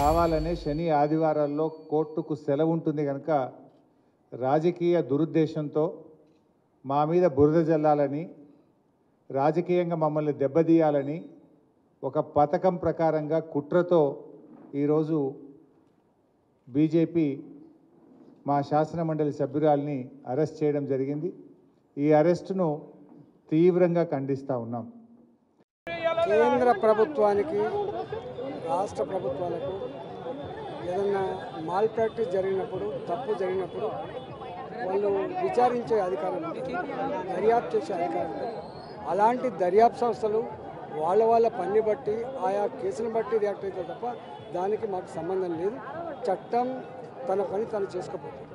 కావాలనే శని ఆదివారాల్లో కోర్టుకు సెలవు ఉంటుంది కనుక రాజకీయ దురుద్దేశంతో మా మీద బురద జల్లాలని, రాజకీయంగా మమ్మల్ని దెబ్బతీయాలని ఒక పథకం ప్రకారంగా కుట్రతో ఈరోజు బీజేపీ మా శాసనమండలి సభ్యురాల్ని అరెస్ట్ చేయడం జరిగింది. ఈ అరెస్టును తీవ్రంగా ఖండిస్తూ ఉన్నాం. కేంద్ర ప్రభుత్వానికి రాష్ట్ర ప్రభుత్వాలకు ఏదన్నా మాల్ ప్రాక్టీస్ జరిగినప్పుడు, తప్పు జరిగినప్పుడు వాళ్ళు విచారించే అధికారం ఉంటుంది, దర్యాప్తు చేసే అధికారం ఉంటుంది. అలాంటి దర్యాప్తు సంస్థలు వాళ్ళ పని బట్టి ఆయా కేసును బట్టి రియాక్ట్ అవుతాయి తప్ప దానికి మాకు సంబంధం లేదు. చట్టం తన పని తను చేసుకోకపోతుంది.